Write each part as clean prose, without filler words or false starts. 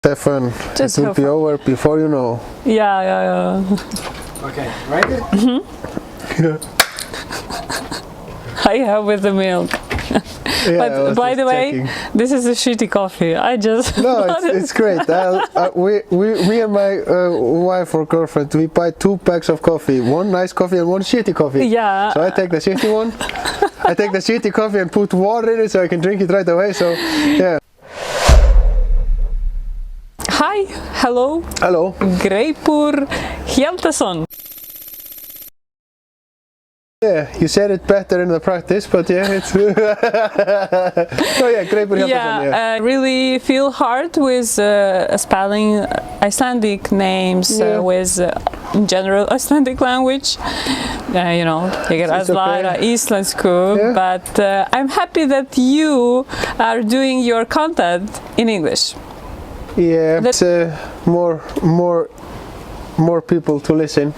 Have fun. Just it will have be fun. over before you know. Yeah. Okay, ready? Mm-hmm. I have with the milk. Yeah, But by the way, checking. this is a shitty coffee. I just No, it's great. Me and my wife or girlfriend, we buy 2 packs of coffee. One nice coffee and one shitty coffee. Yeah. So I take the shitty one. I take the shitty coffee and put water in it so I can drink it right away. So yeah. Hi, hello. Hello. Greipur Hjaltason. Yeah, you said it better in the practice, but yeah, it's. Oh yeah, Greipur Hjaltason. Yeah, I really feel hard with spelling Icelandic names with in general Icelandic language. You know, ég að læra íslensku, but I'm happy that you are doing your content in English. Yeah, it's more people to listen.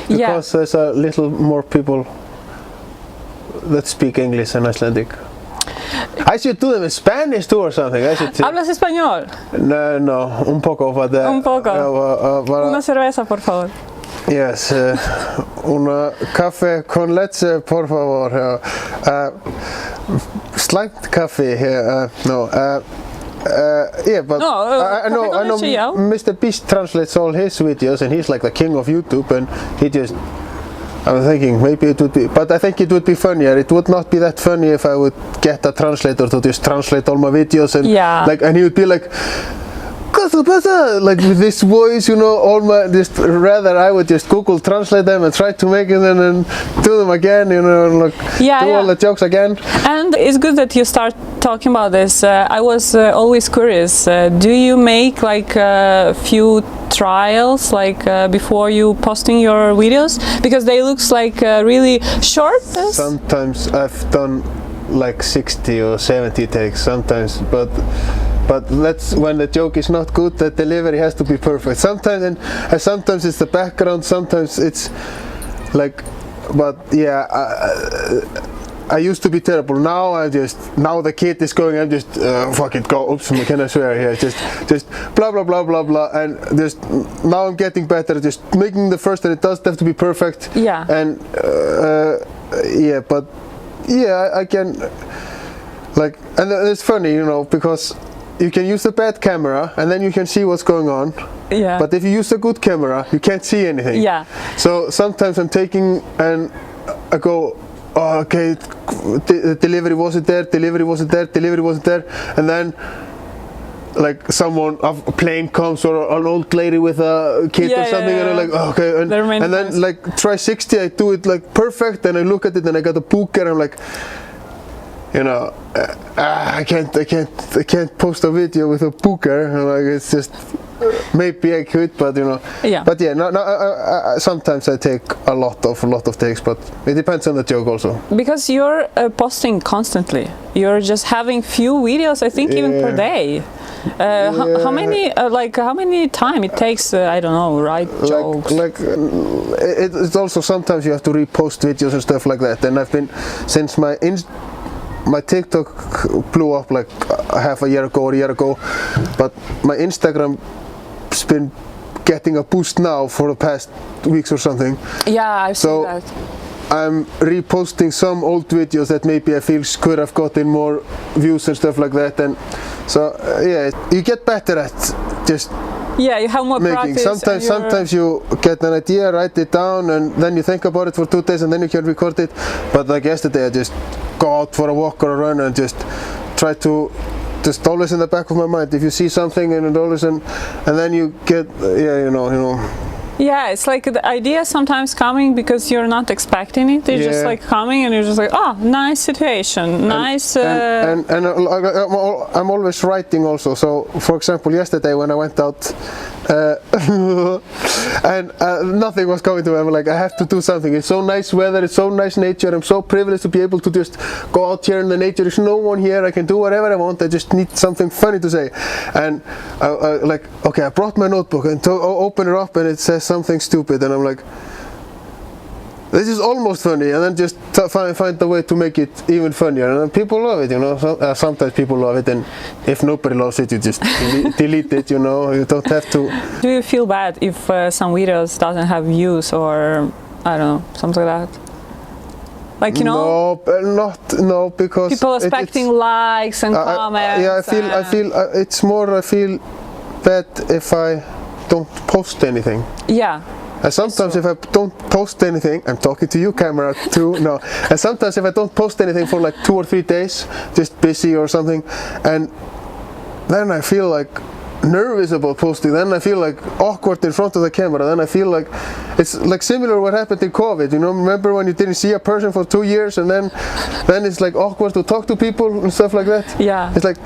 Because there's a little more people that speak English than Icelandic. I should do them in Spanish too or something. I should. ¿Hablas español? No, un poco. But, un poco. Una cerveza, por favor. Yes, una café con leche, por favor. Slight coffee here. Yeah, but I know Mr. Beast translates all his videos and he's like the king of YouTube, and I'm thinking maybe it would be, but I think it would be funnier. It would not be that funny if I would get a translator to just translate all my videos and and he would be like with this voice, you know, rather I would just Google translate them and try to make it and then do them again, you know, do all the jokes again. And it's good that you start talking about this. I was always curious, do you make like a few trials before you posting your videos? Because they looks like really short. Sometimes I've done like 60 or 70 takes sometimes, but that's when the joke is not good. The delivery has to be perfect. Sometimes sometimes it's the background. Sometimes it's like, but yeah, I used to be terrible. Now the kid is going. I'm just fucking go. Oops, can I swear here? Just blah blah blah blah blah, and just now I'm getting better. Just making the first, and it does have to be perfect. Yeah. And but yeah, I can and it's funny, you know, because you can use the bad camera and then you can see what's going on. Yeah. But if you use a good camera, you can't see anything. Yeah. So sometimes I'm taking and I go, oh, okay, the delivery wasn't there, and then like a plane comes or an old lady with a kid or something, and I'm like, oh, okay, and then like try 60, I do it like perfect, and I look at it and I got a booker, and I'm like, you know, I can't post a video with a booker. Like, it's just maybe I could, but you know. Yeah. But yeah, no, sometimes I take a lot of takes, but it depends on the joke also. Because you're posting constantly. You're just having few videos, I think, even per day. How many time it takes? I don't know, write jokes. It's also sometimes you have to repost videos and stuff like that. And I've been since my TikTok blew up like half a year ago, but my Instagram's been getting a boost now for the past weeks or something. Yeah, I've seen that. I'm reposting some old videos that maybe I feel could have gotten more views and stuff like that, and so yeah, you get better at just you have more practice. Sometimes you get an idea, write it down, and then you think about it for 2 days, and then you can record it. But like yesterday, I just go out for a walk or a run and just try to just always in the back of my mind. If you see something and then you get you know. Yeah, it's like the idea sometimes coming because you're not expecting it. It's just like coming and you're just like, oh, nice situation, nice. And I'm always writing also. So, for example, yesterday when I went out and nothing was coming to me, I'm like, I have to do something. It's so nice weather, it's so nice nature. I'm so privileged to be able to just go out here in the nature. There's no one here. I can do whatever I want. I just need something funny to say. And like, okay, I brought my notebook and open it up and it says something stupid, and I'm like, this is almost funny, and then just find a way to make it even funnier, and then people love it, you know. Sometimes people love it, and if nobody loves it, you just delete it, you know. You don't have to. Do you feel bad if some videos doesn't have views, or I don't know, something like that? Like, you know, no, because people expecting likes and comments. Yeah, I feel it's more. I feel bad if I don't post anything. Yeah. And sometimes if I don't post anything, I'm talking to you, camera too. No. And sometimes if I don't post anything for like 2 or 3 days, just busy or something, and then I feel like nervous about posting, then I feel like awkward in front of the camera, then I feel like it's like similar what happened in COVID, you know. Remember when you didn't see a person for 2 years, and then it's like awkward to talk to people and stuff like that? Yeah. It's like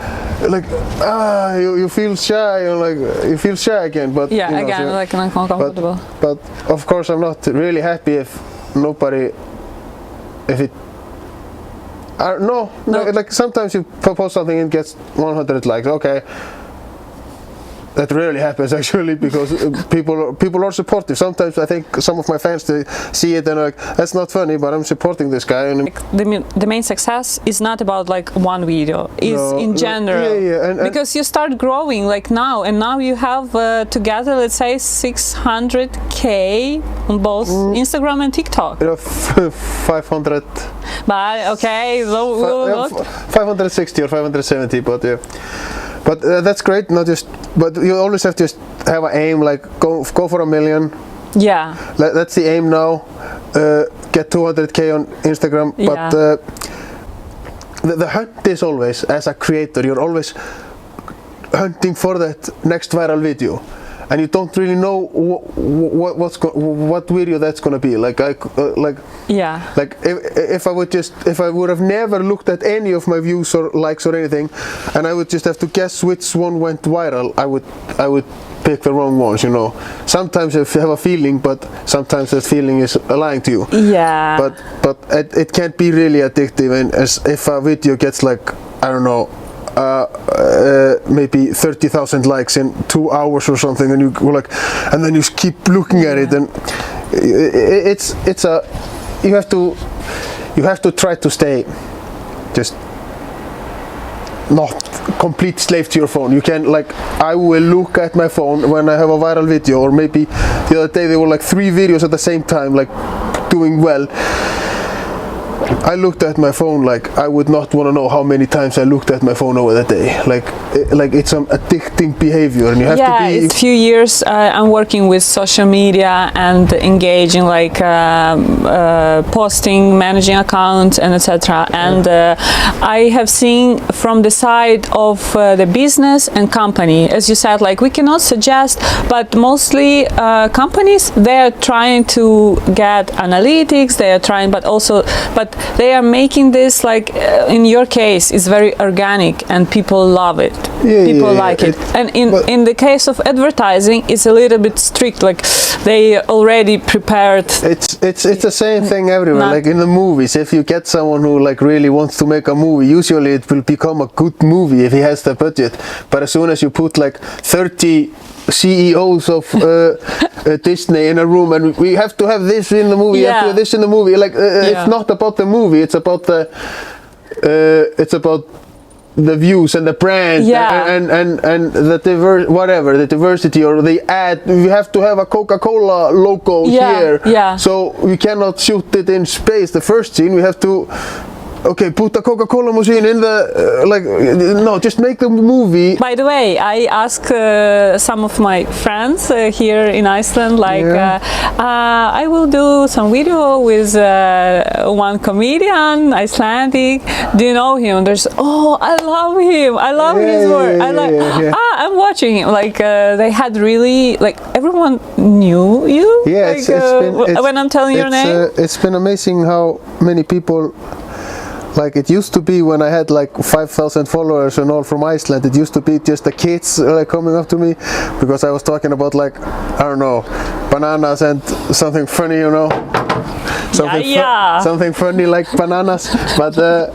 you feel shy, or like you feel shy again, but yeah, you know, again, so, like uncomfortable. But of course I'm not really happy if nobody, if it no, like sometimes you post something and it gets 100 likes, okay. That rarely happens actually, because people are supportive. Sometimes I think some of my fans, they see it and are like, that's not funny, but I'm supporting this guy. And like the main success is not about like one video, is in general. Yeah, and because you start growing like now, and now you have together, let's say 600K on both Instagram and TikTok. 500. But okay, 560 or 570, but yeah. But that's great. Not just, but you always have to just have an aim. Like go for 1 million. Yeah. That's the aim now. Get 200K on Instagram. Yeah. But the hunt is always, as a creator, you're always hunting for that next viral video, and you don't really know what video that's gonna be. Like yeah. Like if I would have never looked at any of my views or likes or anything, and I would just have to guess which one went viral, I would pick the wrong ones, you know. Sometimes I have a feeling, but sometimes that feeling is lying to you. Yeah. But it can't be really addictive, and as if a video gets like, I don't know, maybe 30,000 likes in 2 hours or something, and you go like, and then you keep looking at it, and you have to try to stay just not complete slave to your phone. You can, like, I will look at my phone when I have a viral video, or maybe the other day there were like 3 videos at the same time, like doing well. I looked at my phone like I would not want to know how many times I looked at my phone over the day. Like it's some addicting behavior, and you have to be. Yeah, it's a few years I'm working with social media and engaging, like posting, managing accounts, and etc. And I have seen from the side of the business and company, as you said, like we cannot suggest, but mostly companies, they are trying to get analytics. They are trying, but they are making this, like in your case, it's very organic and people love it. People like it. And in the case of advertising, it's a little bit strict. Like they already prepared. It's the same thing everywhere. Like in the movies, if you get someone who like really wants to make a movie, usually it will become a good movie if he has the budget. But as soon as you put like 30 CEOs of Disney in a room, and we have to have this in the movie, have to have this in the movie. Like it's not about the movie; it's about the views and the brand, and the diversity, or the ad. We have to have a Coca-Cola logo here. Yeah. So we cannot shoot it in space. The first scene we have to. Okay, put a Coca-Cola machine in the, no, just make the movie. By the way, I asked some of my friends here in Iceland, like, I will do some video with one comedian, Icelandic. Do you know him? There's, I love him. I love his work. I'm watching him. Like, they had really, like, everyone knew you. Yeah, like, when I'm telling your name. It's been amazing how many people. Like it used to be when I had like 5,000 followers and all from Iceland, it used to be just the kids like coming up to me because I was talking about, like, I don't know, bananas and something funny, you know, something funny like bananas, but a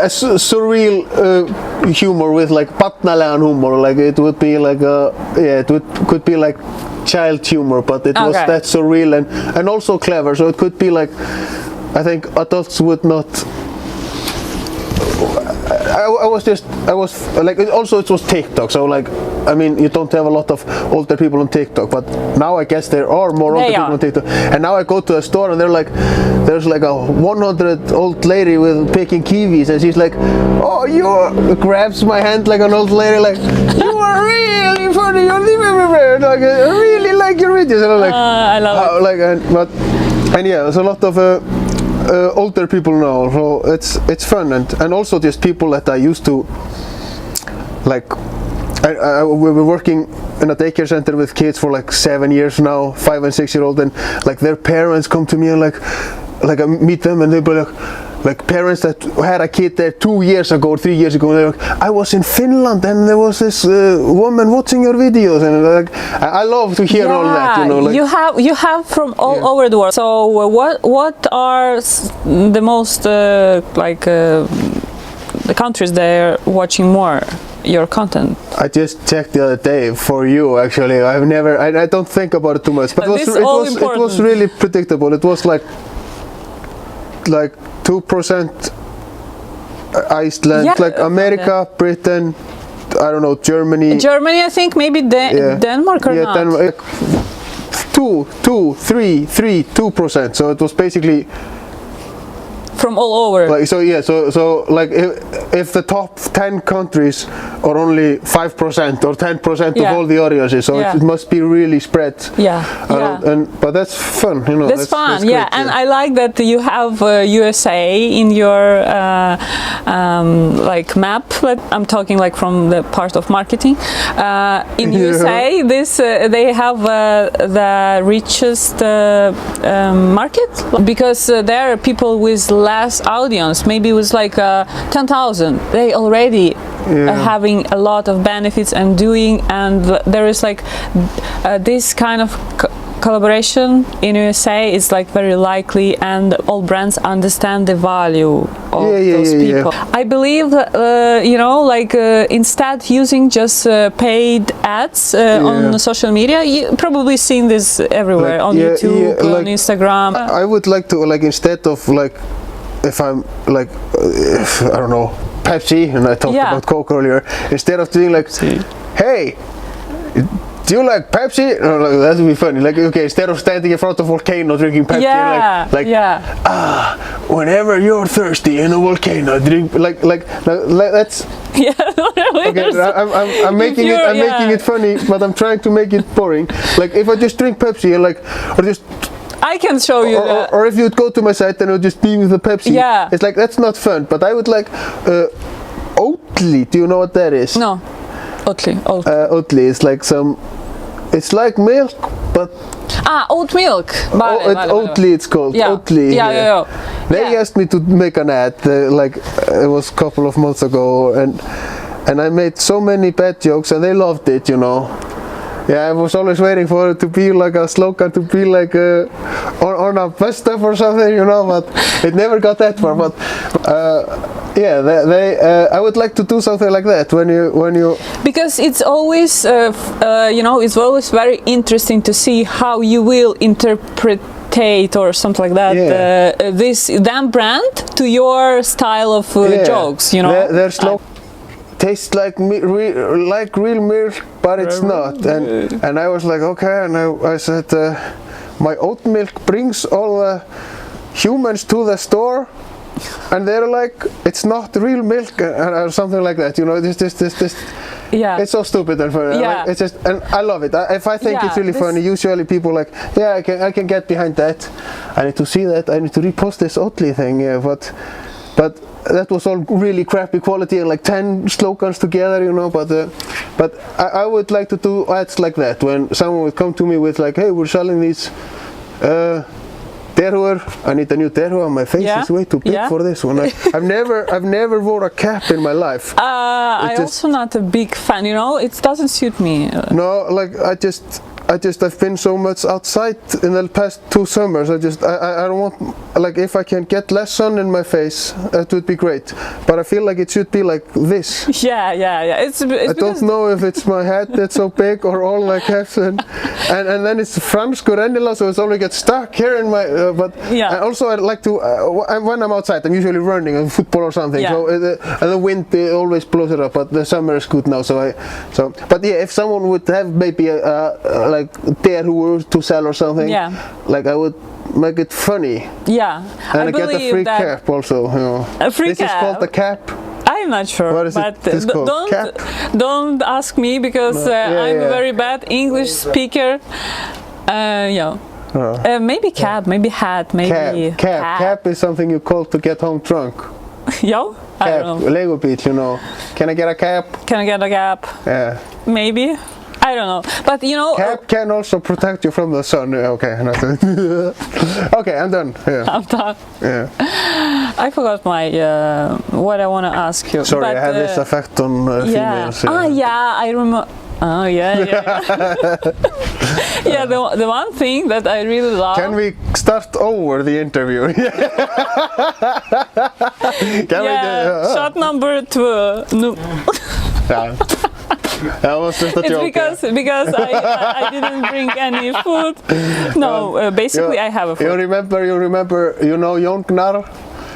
surreal humor with like barnalegan humor, like it would be like could be like child humor, but it was that so real and also clever. So it could be like, I think adults would not. I was like, it was TikTok, so like, I mean, you don't have a lot of older people on TikTok, but now I guess there are more older people on TikTok. And now I go to a store and there's like a 100 old lady with picking kiwis, and she's like, oh, you grabs my hand like an old lady, like, you are really funny, like, I really like your videos, and I'm like, I love it. Like, and yeah, there's a lot of older people now, so it's fun, and also just people that I used to like. We were working in a daycare center with kids for like 7 years now, 5 and 6 year old, and like their parents come to me and like I meet them and they be like parents that had a kid there 2 years ago or 3 years ago, and they're like, I was in Finland and there was this woman watching your videos, and like I love to hear all that, you know. Like, you have from all over the world. So what are the most the countries they're watching more your content? I just checked the other day for you, actually. I don't think about it too much, but it was really predictable. It was like 2% Iceland, like America, Britain, I don't know, Germany. Germany, I think maybe Denmark or not. Denmark, 2%. So it was basically from all over. Like, so like if the top 10 countries are only 5% or 10% of all the audiences, so it must be really spread. But that's fun, you know. That's fun, that's great, and I like that you have USA in your like map. But I'm talking like from the part of marketing. In USA, they have the richest market, because there are people with less audience. Maybe it was like 10,000. They already having a lot of benefits and there is like this kind of collaboration in USA is like very likely, and all brands understand the value of those people. I believe you know, like instead using just paid ads on social media. You probably seen this everywhere, like, on YouTube, like, on Instagram. I would like to, like, instead of like, if I'm like I don't know, Pepsi, and I talked about Coke earlier, instead of doing like, hey, do you like Pepsi? No, like, that would be funny. Like, okay, instead of standing in front of a volcano drinking Pepsi, whenever you're thirsty in a volcano, drink like that's okay. I'm making it funny, but I'm trying to make it boring. Like, if I just drink Pepsi and like, or just, I can show you that. Or if you'd go to my site, then it would just be with the Pepsi. It's like, that's not fun. But I would like Oatly. Do you know what that is? No. Oatly. Oatly is like it's like milk, but oat milk. Oatly it's called. Oatly. They asked me to make an ad, like it was a couple of months ago, and I made so many bad jokes, and they loved it, you know. Yeah, I was always waiting for it to be like a slogan, to be like on a bus stop or something, you know, but it never got that far. But I would like to do something like that when you because it's always you know, it's always very interesting to see how you will interpret or something like that this brand to your style of jokes, you know. They're slow. Tastes like real milk, but it's not. And I was like, okay, and I said, my oat milk brings all the humans to the store, and they're like, it's not real milk, or something like that, you know. This it's so stupid and funny. Like, it's just, and I love it. If I think it's really funny, usually people like, I can get behind that. I need to see that. I need to repost this Oatly thing. But that was all really crappy quality and like 10 slogans together, you know. But I would like to do ads like that, when someone would come to me with like, hey, we're selling these derhuar. I need a new derhuar. My face is way too big for this one. I've never wore a cap in my life. I'm also not a big fan, you know. It doesn't suit me. No, like I've been so much outside in the past 2 summers. I don't want, like, if I can get less sun in my face, that would be great. But I feel like it should be like this. Yeah. It's I don't know if it's my head that's so big or all my caps, and then it's franskur rennilega, so it's only gets stuck here in my. But yeah. Also I like to when I'm outside, I'm usually running on football or something. Yeah. So and the wind always blows it up. But the summer is good now. But yeah, if someone would have maybe like dare who were to sell or something, yeah, like I would make it funny. Yeah, and I get a free cap also. You know. A free this cap. Is called a cap. I'm not sure, what is but it called? don't ask me because I'm a very bad English speaker. Yeah. Maybe cap, maybe hat, maybe cap is something you call to get home drunk. Yo, I don't know. Lego beat, you know. Can I get a cap? Can I get a cap? Yeah. Maybe. I don't know, but you know. Cap can also protect you from the sun. Okay, okay, I'm done. Yeah. I'm done. Yeah. I forgot my what I want to ask you. Sorry, but, I have this effect on females. I remember. Oh yeah. Yeah, the one thing that I really love. Can we start over the interview? Shot number 2. No. Yeah. That was just a joke. It's because I didn't bring any food. No, basically I have a food. You remember, you know Jón Gnarr?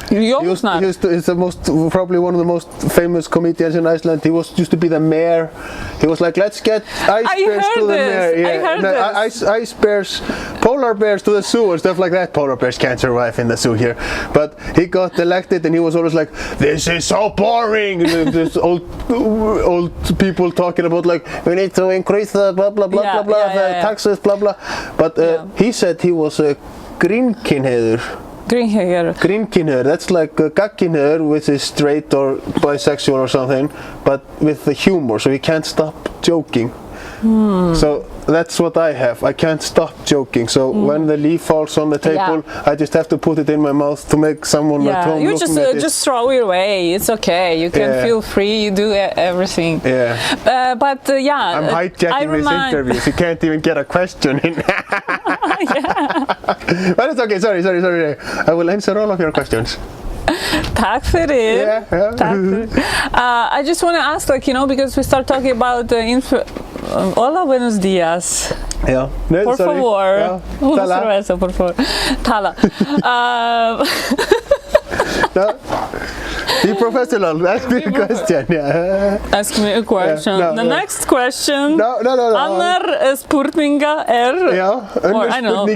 He's probably one of the most famous comedians in Iceland. He used to be the mayor. He was like, let's get ice bears to the mayor. Yeah. I heard this. Ice bears, polar bears to the zoo and stuff like that. Polar bears can't survive in the zoo here. But he got elected and he was always like, this is so boring. There's old people talking about like, we need to increase the blah blah blah blah the taxes blah blah. But he said he was a greenkynhneigður. Greenkynhneigður, that's like a gagnkynhneigður, which is straight or bisexual or something, but with the humor, so he can't stop joking. So that's what I have. I can't stop joking. So when the leaf falls on the table, I just have to put it in my mouth to make someone at home you looking at it. just throw it away. It's okay. You can feel free. You do everything. Yeah. But I'm hijacking this interview. So you can't even get a question in. But it's okay. Sorry. I will answer all of your questions. Tack för det. I just want to ask, like, you know, because we start talking about hola, buenos días. Yeah. Por favor. Yeah. Una cerveza, por favor. Tala. No. Be professional. Ask me a question. Yeah. Ask me a question. The next question. No. Annar spurninga Yeah. I know.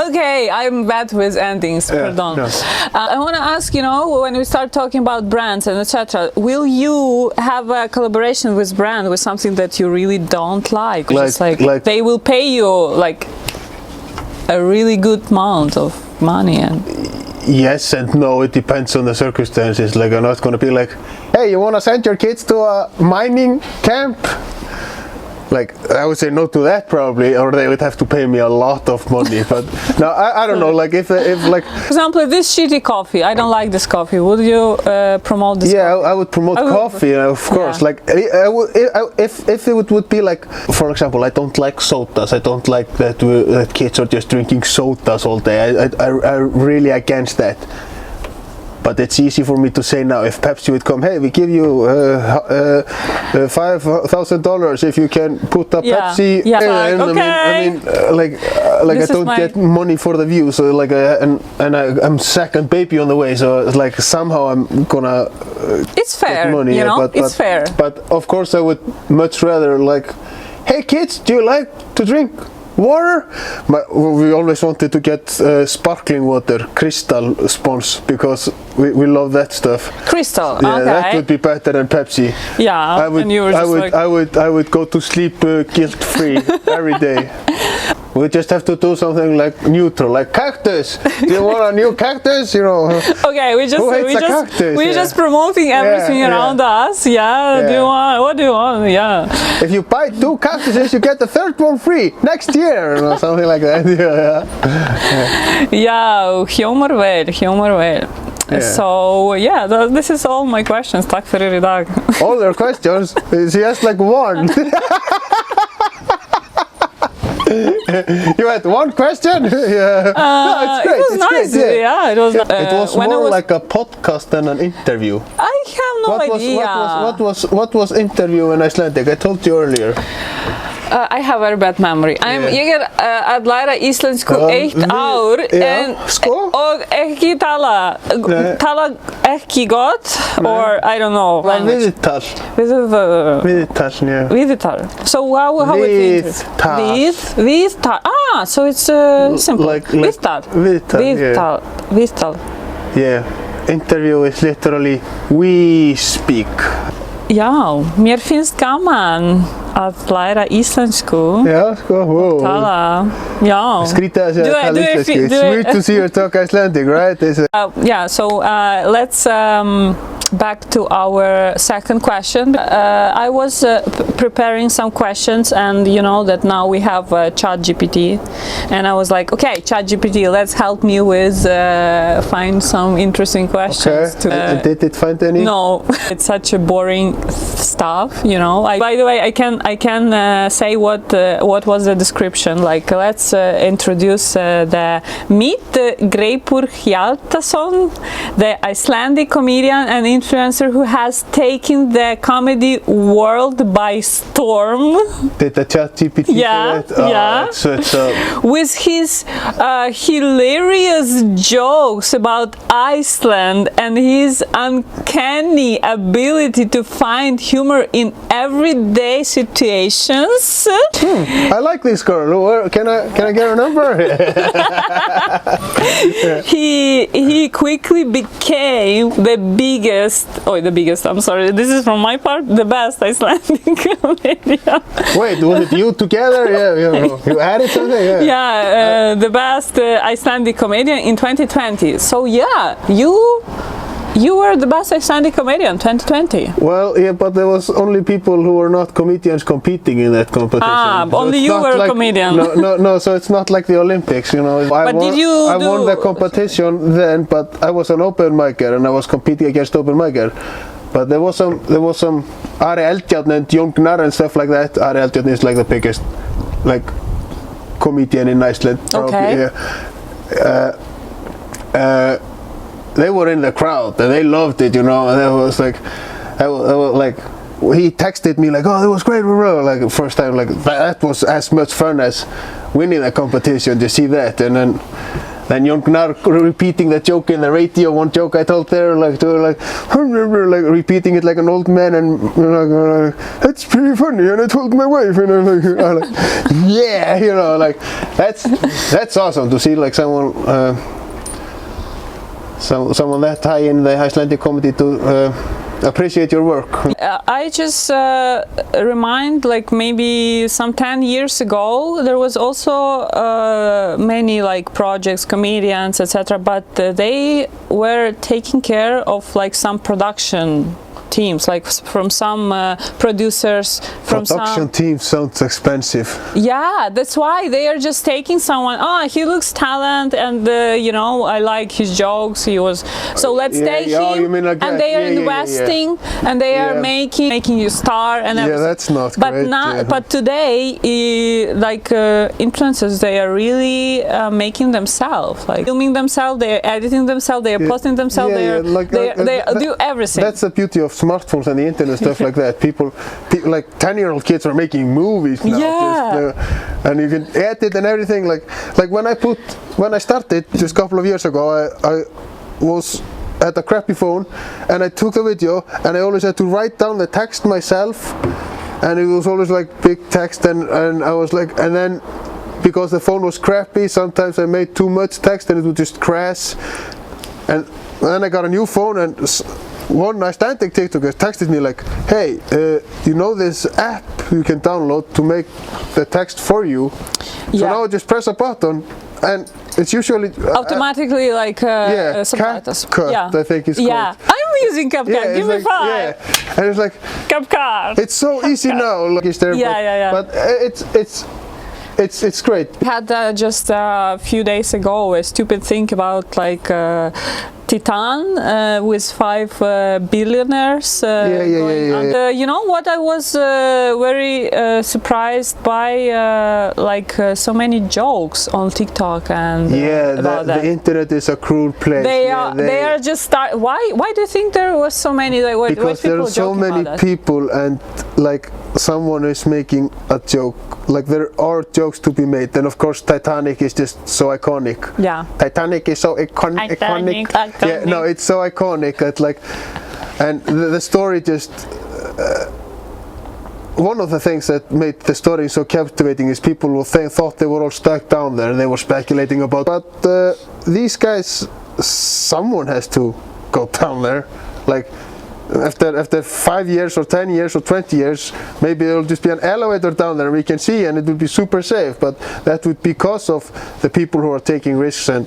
Okay, I'm bad with endings. Pardon. No. I want to ask, you know, when we start talking about brands and etc., will you have a collaboration with brand with something that you really don't like? Just like they will pay you like a really good amount of money and. Yes and no, it depends on the circumstances. Like, I'm not gonna be like, hey, you wanna send your kids to a mining camp? Like, I would say no to that probably, or they would have to pay me a lot of money. But no, I don't know. Like, if like, for example, this shitty coffee, I don't like this coffee. Would you promote this? Yeah, coffee? I would promote coffee, of course. Like, if it would be like, for example, I don't like sodas. I don't like that kids are just drinking sodas all day. I'm really against that. But it's easy for me to say now. If Pepsi would come, hey, we give you $5,000 if you can put a Pepsi in. I mean, like I don't get money for the view. So like, I'm second baby on the way. So it's like somehow I'm gonna. It's fair, get money, you know. It's fair. But of course, I would much rather like, hey kids, do you like to drink water? We always wanted to get sparkling water, crystal spons, because we love that stuff. Crystal, yeah, okay. That would be better than Pepsi. Yeah, I would go to sleep guilt-free every day. We just have to do something like neutral, like cactus. Do you want a new cactus? You know. Okay, we're just promoting everything around us. Yeah. What do you want? Yeah. If you buy 2 cactuses, you get the 3rd one free next year, or something like that. Yeah, humor vel. Yeah. So this is all my questions. Tack för idag. All your questions? She has like one. You had one question? Yeah. No, it's great. It was nice. Great, Yeah, it was. It was more like a podcast than an interview. I have no idea. What was interview in Icelandic? I told you earlier. I have very bad memory. Ég að læra íslensku 1 ár og ekki tala ekki gott or I don't know. Viðtal. So how it Viðtal. Ah, so it's simple. Viðtal. Yeah. Interview is literally we speak. Já, mér finnst gaman að læra íslensku. Já, sko, wow. Tala, já. Skrítið að segja tala íslensku. It's weird to see you talk Icelandic, right? Yeah, so let's back to our second question. I was preparing some questions, and you know that now we have ChatGPT, and I was like, okay, ChatGPT, let's help me with find some interesting questions. Okay. Did it find any? No, it's such a boring stuff, you know. By the way, I can say what was the description. Like, let's introduce the meet Greipur Hjaltason, the Icelandic comedian and influencer who has taken the comedy world by storm. Did the ChatGPT say that? Yeah. With his hilarious jokes about Iceland and his uncanny ability to find humor in everyday situations. I like this girl. Can I get her number? He quickly became the biggest, I'm sorry, this is from my part, the best Icelandic comedian. Wait, was it you together? Yeah, you added something? Yeah, the best Icelandic comedian in 2020. So yeah, you were the best Icelandic comedian 2020. Well, yeah, but there was only people who were not comedians competing in that competition. So only you were a comedian. No, so it's not like the Olympics, you know. I won the competition then, but I was an open micer and I was competing against open micer. But there was some Ari Eldjarn and Jón Gnarr and stuff like that. Ari Eldjarn is like the biggest comedian in Iceland. Okay. They were in the crowd and they loved it, you know. And it was like, he texted me like, "Oh, it was great, like the first time, like that was as much fun as winning a competition to see that." And then Jón Gnarr repeating the joke in the radio. One joke I told there, like repeating it like an old man, and like, "That's pretty funny." And I told my wife, and I'm like, yeah, you know, like that's awesome to see like someone that high in the Icelandic comedy to appreciate your work. I just remind, like maybe some 10 years ago, there was also many like projects, comedians, etc. But they were taking care of like some production teams, like from some producers, from production team sounds expensive. Yeah, that's why they are just taking someone. Oh, he looks talent, and you know, I like his jokes. He was so let's take him, you mean like and they are investing, and they are making you star and everything. Yeah, that's not great. But today, like influencers, they are really making themselves, like filming themselves, they are editing themselves, they are posting themselves, they do everything. That's the beauty of smartphones and the internet, stuff like that. People like 10-year-old kids are making movies now. Yeah. And you can edit and everything. Like when I started just a couple of years ago, I was at a crappy phone and I took the video and I always had to write down the text myself, and it was always like big text, and I was like, and then because the phone was crappy, sometimes I made too much text and it would just crash. And then I got a new phone, and one Icelandic TikToker texted me like, "Hey, you know this app you can download to make the text for you?" So now I just press a button and it's usually automatically like subtitles. CapCut, I think it's called. Yeah, I'm using CapCut. Give me 5. Yeah, and it's like CapCut. It's so easy now. Like, Yeah. But it's it's great. We had just a few days ago a stupid thing about like Titan with 5 billionaires. And you know what, I was very surprised by so many jokes on TikTok and about that. The internet is a cruel place. They are just why do you think there was so many, like, because there are so many people, and like someone is making a joke, like there are jokes to be made, and of course Titanic is just so iconic. Yeah, Titanic is so iconic. Yeah, no, it's so iconic that like, and the story just one of the things that made the story so captivating is people thought they were all stuck down there, and they were speculating about, but these guys, someone has to go down there, like after 5 years or 10 years or 20 years, maybe there will just be an elevator down there we can see, and it will be super safe, but that would be because of the people who are taking risks. And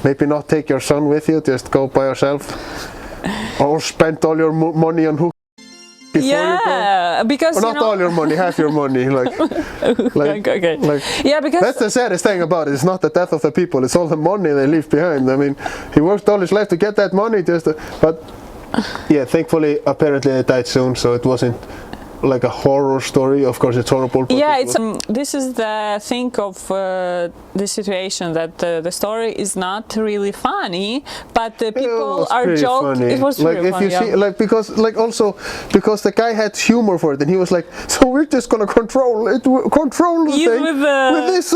maybe not take your son with you, just go by yourself, or spend all your money on hook before you go. Because or not all your money, half your money, like yeah, because that's the saddest thing about it. It's not the death of the people, it's all the money they leave behind. I mean, he worked all his life to get that money, but yeah, thankfully apparently they died soon, so it wasn't like a horror story. Of course it's horrible, but yeah, this is the thing of the situation, that the story is not really funny, but the people are joking. It was like really if funny, you see, like because the guy had humor for it, and he was like, so we're just gonna control the thing with this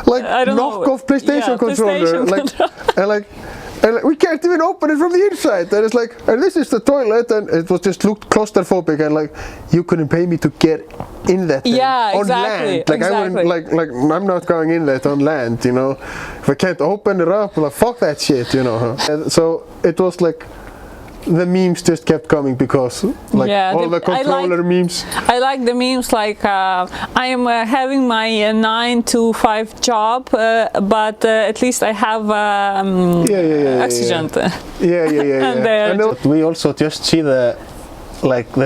like knockoff PlayStation controller, and we can't even open it from the inside, and it's like, and this is the toilet, and it was just looked claustrophobic, and like, you couldn't pay me to get in that thing on land. Like I wouldn't, like I'm not going in that on land, you know. If I can't open it up, like fuck that shit, you know. And so it was like, the memes just kept coming because the controller memes. I like the memes like I am having my 9 to 5 job, but at least I have oxygen. And we also just see the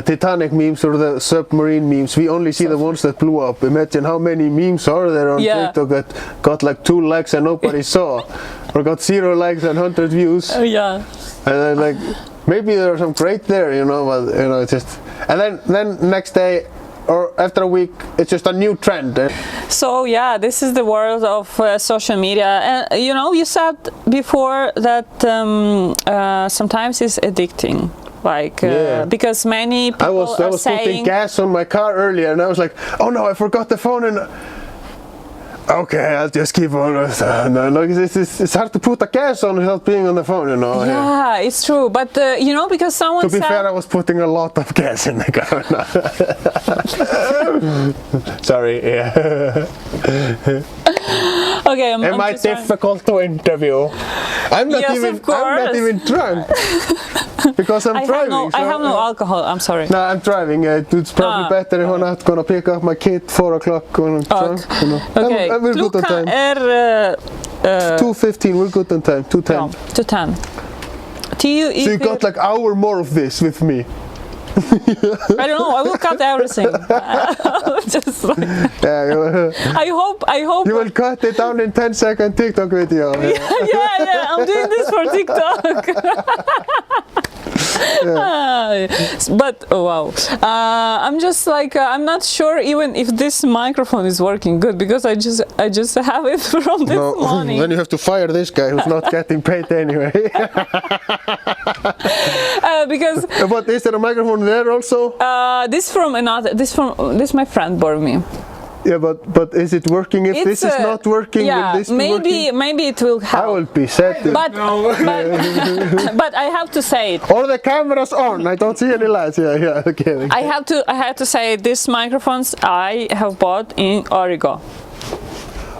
Titanic memes or the submarine memes. We only see the ones that blew up. Imagine how many memes are there on TikTok that got like 2 likes and nobody saw, or got 0 likes and 100 views. And then like, maybe there are some great there, you know, but you know, it's just, and then next day or after a week, it's just a new trend. So yeah, this is the world of social media, and you know, you said before that sometimes it's addicting. Like because many people I was putting gas on my car earlier, and I was like, oh no, I forgot the phone, and okay, I'll just keep on. It's hard to put the gas on without being on the phone, you know. Yeah, it's true. But you know, because someone said, to be fair, I was putting a lot of gas in the car. Sorry. Yeah. Okay. Am I difficult to interview? I'm not even drunk. Because I'm driving. I have no alcohol. I'm sorry. No, I'm driving. It's probably better if I'm not gonna pick up my kid 4 o'clock when I'm drunk. You know. Okay. We're good on time. 2:15. We're good on time. 2:10. 2:10. So you got like hour more of this with me. I don't know. I will cut everything. Just like, I hope. You will cut it down in 10-second TikTok video. Yeah. I'm doing this for TikTok. But oh wow, I'm just like I'm not sure even if this microphone is working good, because I just have it from this morning. Then you have to fire this guy who's not getting paid anyway. Because but is there a microphone there also? This my friend bought me. Yeah, but is it working? If this is not working, will this be working? Maybe it will help. I will be sad. But I have to say it. Or the camera's on. I don't see any lights. Yeah. Okay. I have to say these microphones I have bought in Origo.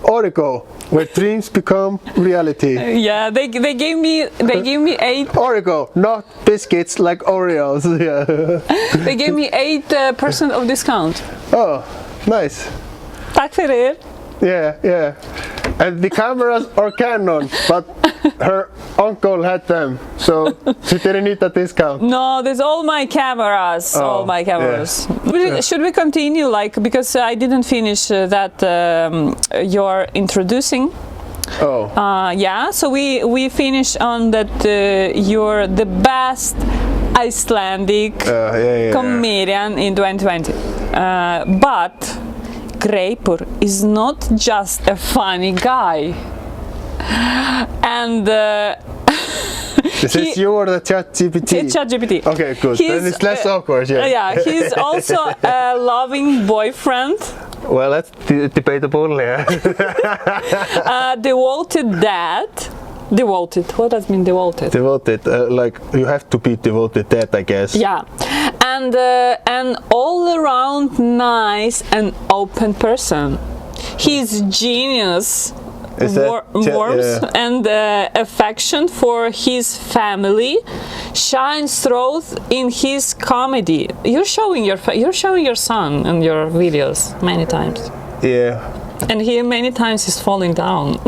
Origo, where dreams become reality. Yeah, they gave me 8. Origo, not biscuits like Oreos. Yeah. They gave me 8% of discount. Oh, nice. Tack för er. Yeah. And the cameras are Canon, but her uncle had them, so she didn't need a discount. No, there's all my cameras. All my cameras. Yeah. Should we continue? Like, because I didn't finish that you're introducing. Oh. Yeah. So we finish on that you're the best Icelandic comedian in 2020. But Greipur is not just a funny guy. And Is this you or the ChatGPT? it's ChatGPT. Okay, good. Then it's less awkward, yeah. Yeah, he's also a loving boyfriend. Well, that's debatable, yeah. Devoted dad. Devoted. What does mean devoted? Devoted, like you have to be devoted dad, I guess. Yeah, and all around nice and open person. He's genius. Warmth and affection for his family shines through in his comedy. You're showing your son in your videos many times. Yeah. And he many times is falling down.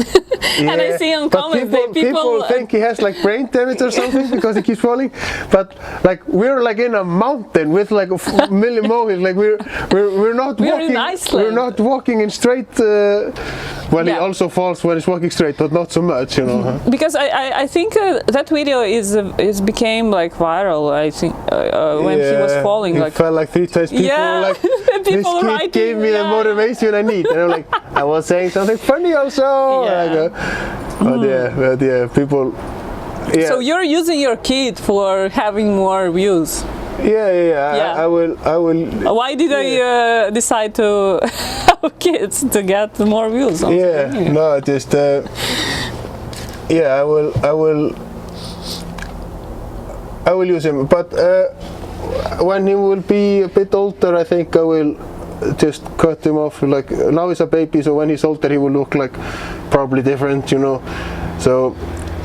Yeah, and I see on comments people think he has like brain damage or something because he keeps falling. But like we're like in a mountain with like a million molehills. Like we're not walking. In Iceland. We're not walking in straight. Well, he also falls when he's walking straight, but not so much, you know. Because I think that video is became like viral. I think when he was falling, he like fell like 3 times. People were like, people this kid gave me the motivation I need, and I'm like, I was saying something funny also. Yeah. But yeah, people. Yeah. So you're using your kid for having more views. Yeah. I will. Why did I decide to have kids to get more views? No, just I will use him, but when he will be a bit older, I think I will just cut him off. Like now he's a baby, so when he's older, he will look like probably different, you know. So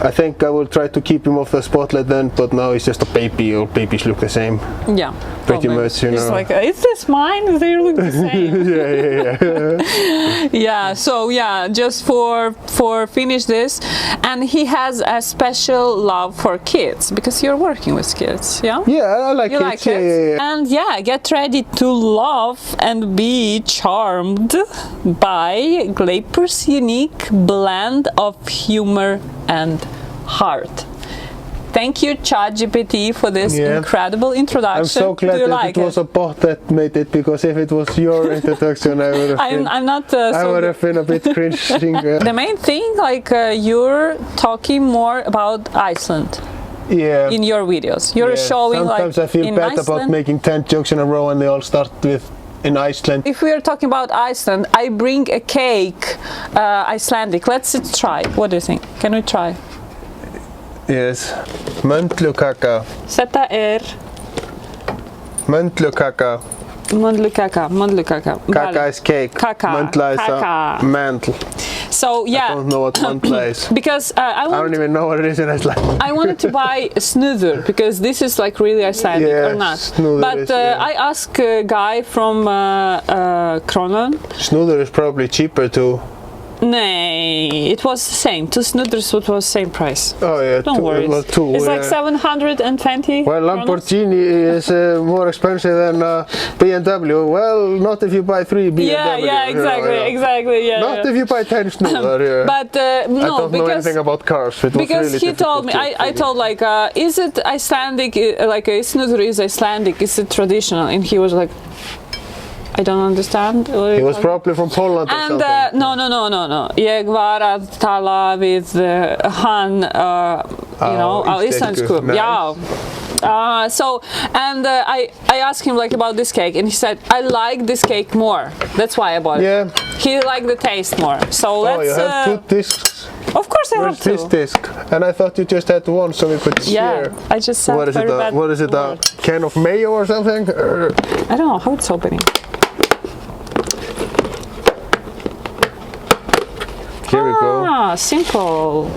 I think I will try to keep him off the spotlight then, but now he's just a baby. All babies look the same. Yeah. Pretty much, you know. It's like, is this mine? They look the same. Yeah. So yeah, just for finish this, and he has a special love for kids because you're working with kids. Yeah. Yeah, I like kids. Like kids. Yeah. And yeah, get ready to love and be charmed by Greipur's unique blend of humor and heart. Thank you, ChatGPT, for this incredible introduction. I'm so glad that it was a bot that made it, because if it was your introduction, I would have been a bit cringing. The main thing, like you're talking more about Iceland. Yeah. In your videos, you're showing sometimes I feel bad about making 10 jokes in a row and they all start with in Iceland. If we are talking about Iceland, I bring a cake, Icelandic. Let's try. What do you think? Can we try? Yes. Möndlukaka. Þetta Möndlukaka. Möndlukaka. Kaka is cake. Möndla is a mantle. So yeah. I don't know what möndla is. Because I don't even know what it is in Iceland. I wanted to buy snúður because this is like really Icelandic or not. But I asked a guy from Kronan. Snúður is probably cheaper too. Nay, it was the same. 2 snúðurs was same price. Oh yeah, don't worry. It's like 720. Well, Lamborghini is more expensive than BMW. Well, not if you buy 3 BMW. Yeah, exactly. Yeah. Not if you buy 10 snúðar. But no, I don't know anything about cars. It was because really he told me, I told like, is it Icelandic? Like a snúður is Icelandic? Is it traditional? And he was like, I don't understand. He was probably from Poland or something. No. Ég var að tala við hann, you know, á íslensku. Yeah. So, and I asked him like about this cake, and he said, I like this cake more. That's why I bought it. Yeah. He liked the taste more. So let's. You have 2 discs. Of course I have 2. Where's this disc? And I thought you just had 1, so we could share. Yeah, I just said what is it? A can of mayo or something? I don't know how it's opening. Here we go. Ah, simple.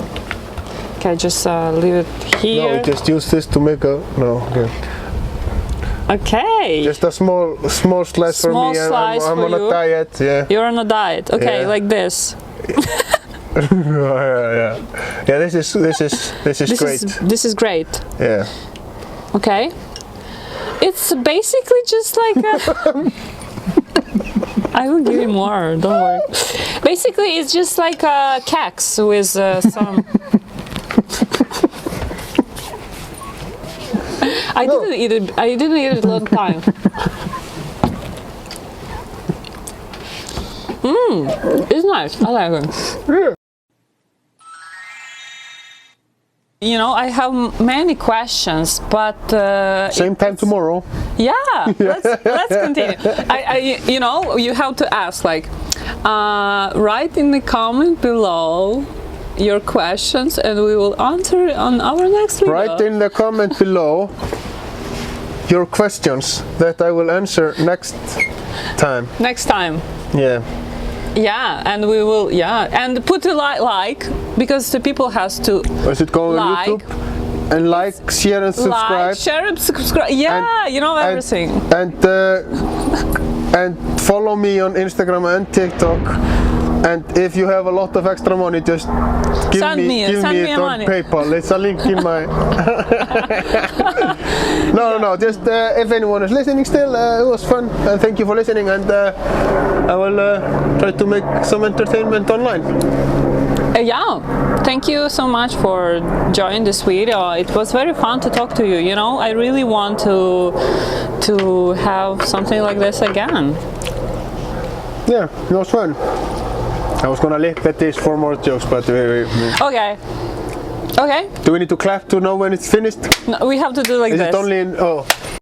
Okay, just leave it here. No, we just use this to make a... No, okay. Okay. Just a small slice for me. Slice I'm for on a diet, yeah. You're on a diet. Okay, like this. Yeah. This is great. This is great. Yeah. Okay. It's basically just like a I will give you more, don't worry. Basically, it's just like a kex with some... I didn't eat it a long time. It's nice, I like it. Yeah. You know, I have many questions, but same time tomorrow. Yeah, let's continue. You know, you have to ask, like, write in the comment below your questions, and we will answer on our next video. Write in the comment below your questions that I will answer next time. Next time. Yeah. Yeah, and we will. Yeah, and put a like because the people has to. Is it going on like, YouTube? And like, share and subscribe. Like, share and subscribe. Yeah, and, you know everything. And follow me on Instagram and TikTok. And if you have a lot of extra money, just give me it on money. PayPal. It's a link in my. No. Just if anyone is listening still, it was fun, and thank you for listening. And I will try to make some entertainment online. Yeah, thank you so much for joining this video. It was very fun to talk to you. You know, I really want to have something like this again. Yeah, it was fun. I was gonna look at these 4 more jokes, but Okay. Okay. Do we need to clap to know when it's finished? No, we have to do like Is this. it only in? Oh.